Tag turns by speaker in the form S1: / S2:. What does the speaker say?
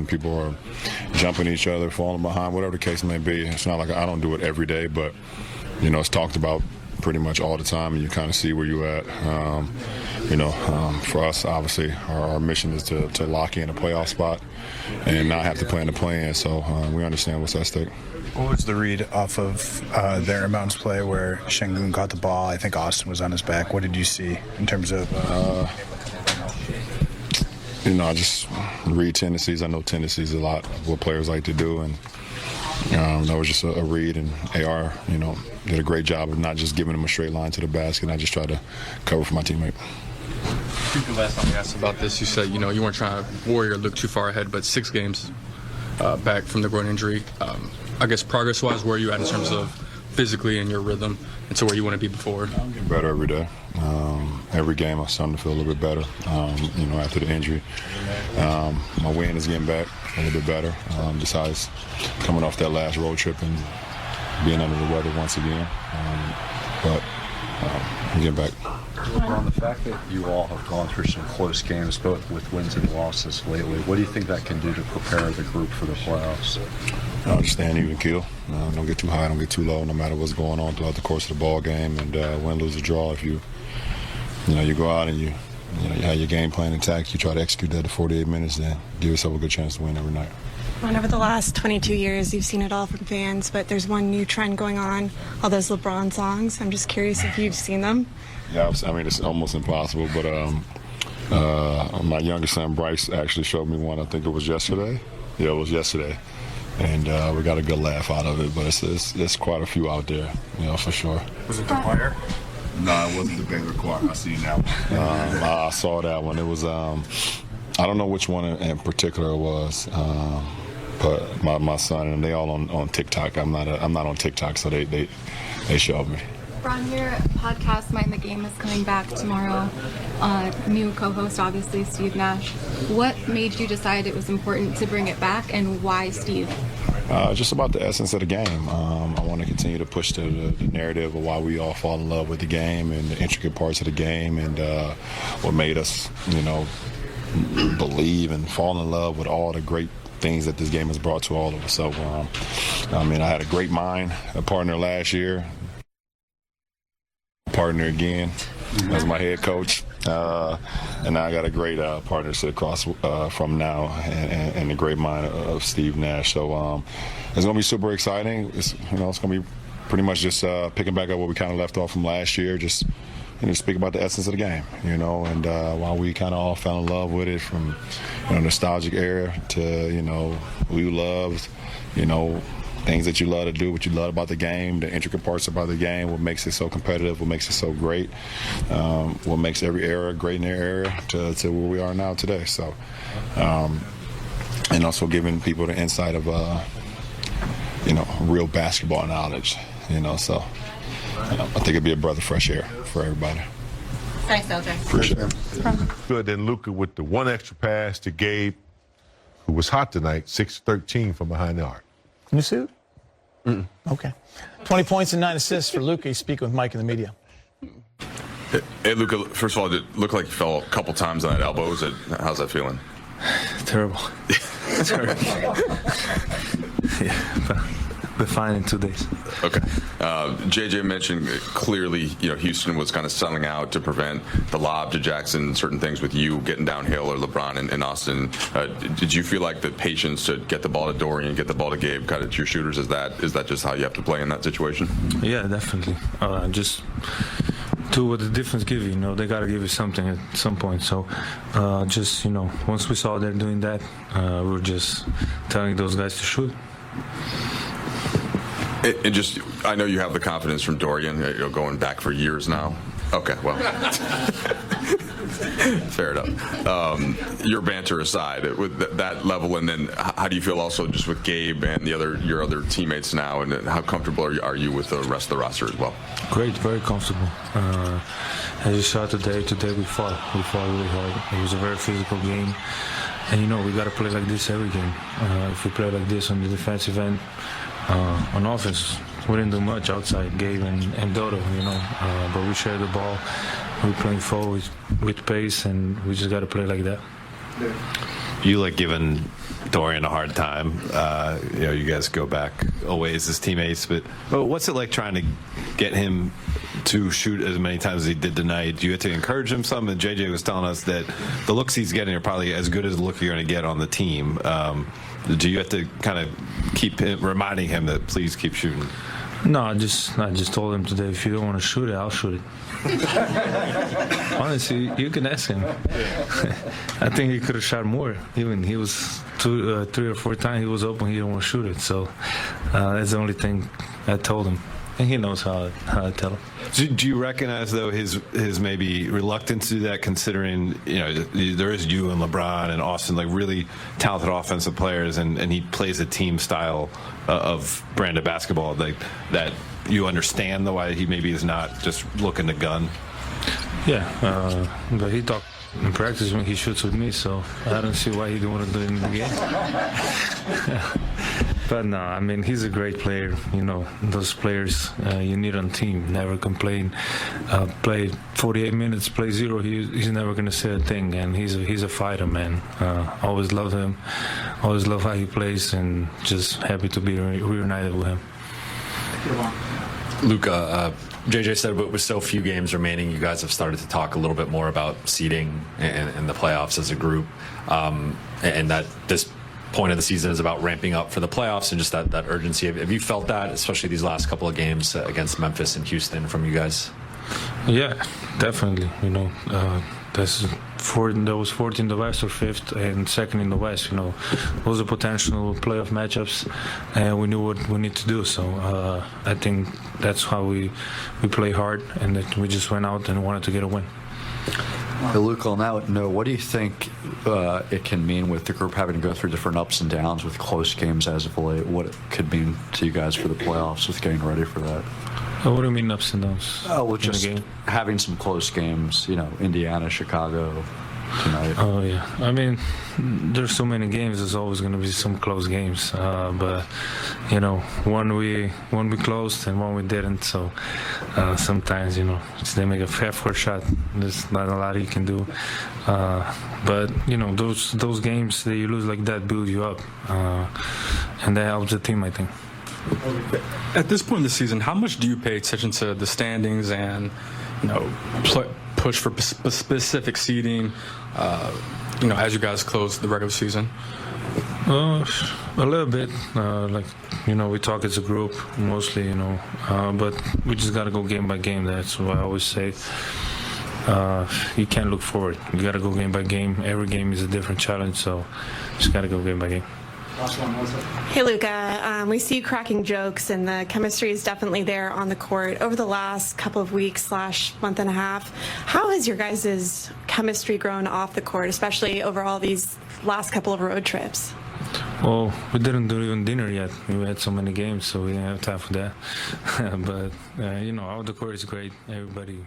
S1: People are jumping each other, falling behind, whatever the case may be. It's not like I don't do it every day, but, it's talked about pretty much all the time, and you kind of see where you're at. For us, obviously, our mission is to lock in a playoff spot and not have to play in the play-in, so we understand what's at stake.
S2: What was the read off of their inbounds play where Şengün caught the ball? I think Austin was on his back. What did you see in terms of...
S1: I just read tendencies. I know tendencies a lot of what players like to do, and that was just a read, and AR, did a great job of not just giving him a straight line to the basket. I just tried to cover for my teammate.
S3: I think the last time we asked about this, you said, you weren't trying to worry or look too far ahead, but 6 games back from the groin injury. I guess progress-wise, where are you at in terms of physically and your rhythm and to where you want to be before?
S1: I'm getting better every day. Every game I'm starting to feel a little bit better, after the injury. My wind is getting back a little bit better, besides coming off that last road trip and being under the weather once again. But I'm getting back.
S4: LeBron, the fact that you all have gone through some close games, both with wins and losses lately, what do you think that can do to prepare the group for the playoffs?
S1: Just stand even keel. Don't get too high, don't get too low, no matter what's going on throughout the course of the ball game. And win, lose, or draw, if you go out and you have your game plan intact, you try to execute that to 48 minutes, then give yourself a good chance to win every night.
S5: Over the last 22 years, you've seen it all from fans, but there's one new trend going on, all those LeBron songs. I'm just curious if you've seen them.
S1: Yeah, it's almost impossible, but my youngest son, Bryce, actually showed me one. I think it was yesterday. Yeah, it was yesterday. And we got a good laugh out of it, but it's quite a few out there, for sure.
S2: Was it the choir?
S1: No, it wasn't the Baylor choir. I seen that one. I saw that one. It was, I don't know which one in particular it was, but my son and they all on TikTok. I'm not on TikTok, so they showed me.
S6: Bron, your podcast, Mind the Game, is coming back tomorrow. New co-host, obviously, Steve Nash. What made you decide it was important to bring it back, and why Steve?
S1: Just about the essence of the game. I want to continue to push the narrative of why we all fall in love with the game and the intricate parts of the game, and what made us, believe and fall in love with all the great things that this game has brought to all of us. So, I had a great mind, a partner last year. Partner again as my head coach, and now I got a great partner to sit across from now, and the great mind of Steve Nash. So it's going to be super exciting. It's going to be pretty much just picking back up where we kind of left off from last year. Just speak about the essence of the game, and while we kind of all fell in love with it from nostalgic era to we loved, things that you love to do, what you love about the game, the intricate parts about the game, what makes it so competitive, what makes it so great, what makes every era great in their era to where we are now today. So, and also giving people the insight of, real basketball knowledge, so I think it'd be a breath of fresh air for everybody.
S6: Thanks, LJ.
S1: Appreciate it.
S7: Good. Then Luka with the one extra pass to Gabe, who was hot tonight, 6-13 from behind the arc.
S8: New suit? Okay. 20 points and 9 assists for Luka. He's speaking with Mike in the media.
S9: Hey, Luka, first of all, it looked like you fell a couple times on that elbow. How's that feeling?
S10: Terrible. Terrible. Yeah, but we're fine in 2 days.
S9: Okay. JJ mentioned clearly, Houston was kind of selling out to prevent the lob to Jackson, certain things with you getting downhill, or LeBron and Austin. Did you feel like the patience to get the ball to Dorian, get the ball to Gabe, kind of to your shooters, is that just how you have to play in that situation?
S10: Yeah, definitely. Just do what the difference give you. They got to give you something at some point. So once we saw they're doing that, we were just telling those guys to shoot.
S9: And I know you have the confidence from Dorian, going back for years now. Okay, well, fair enough. Your banter aside, with that level, and then how do you feel also just with Gabe and your other teammates now, and how comfortable are you with the rest of the roster as well?
S10: Great, very comfortable. As you saw today we fought really hard. It was a very physical game, and we got to play like this every game. If we play like this on the defensive end, on offense, we didn't do much outside Gabe and Dodo, but we share the ball. We're playing forward with pace, and we just got to play like that.
S11: you like giving Dorian a hard time. You guys go back a ways as teammates, but what's it like trying to get him to shoot as many times as he did tonight? Do you have to encourage him some? And JJ was telling us that the looks he's getting are probably as good as the look you're going to get on the team. Do you have to kind of keep reminding him that please keep shooting?
S10: No, I just told him today, if you don't want to shoot it, I'll shoot it. Honestly, you can ask him. I think he could have shot more. Even he was 3 or 4 times he was open, he didn't want to shoot it. So that's the only thing I told him. And he knows how I tell him.
S11: Do you recognize, though, his maybe reluctance to do that, considering, there is you and LeBron and Austin, like really talented offensive players, and he plays a team style of brand of basketball, like that you understand the why he maybe is not just looking to gun?
S10: Yeah, but he talked in practice when he shoots with me, so I don't see why he didn't want to do it in the game. But no, I mean, he's a great player. Those players you need on team. Never complain. Play 48 minutes, play 0. He's never going to say a thing. And he's a fighter, man. Always love him. Always love how he plays, and just happy to be reunited with him.
S12: Luka, JJ said with so few games remaining, you guys have started to talk a little bit more about seeding and the playoffs as a group, and that this point of the season is about ramping up for the playoffs and just that urgency. Have you felt that, especially these last couple of games against Memphis and Houston, from you guys?
S10: Yeah, definitely. That was 4th in the West or 5th and 2nd in the West. Those are potential playoff matchups, and we knew what we need to do. So I think that's how we play hard, and that we just went out and wanted to get a win.
S4: Luka, on that note, what do you think it can mean with the group having to go through different ups and downs with close games as of late? What it could mean to you guys for the playoffs with getting ready for that?
S10: What do you mean ups and downs?
S4: Well, just having some close games, Indiana, Chicago tonight.
S10: Oh, yeah. I mean, there's so many games. There's always going to be some close games. But, one we closed and one we didn't. So sometimes, they make a half-court shot. There's not a lot you can do. But, those games that you lose like that build you up. And that helps the team, I think.
S3: At this point in the season, how much do you pay attention to the standings and, push for specific seeding, as you guys close the regular season?
S10: A little bit. We talk as a group mostly, but we just got to go game by game. That's what I always say. You can't look forward. You got to go game by game. Every game is a different challenge, so just got to go game by game.
S5: Hey, Luka, we see you cracking jokes, and the chemistry is definitely there on the court. Over the last couple of weeks / month and a half, how has your guys' chemistry grown off the court, especially over all these last couple of road trips?
S10: Well, we didn't do even dinner yet. We had so many games, so we didn't have time for that. But, off the court is great. Everybody,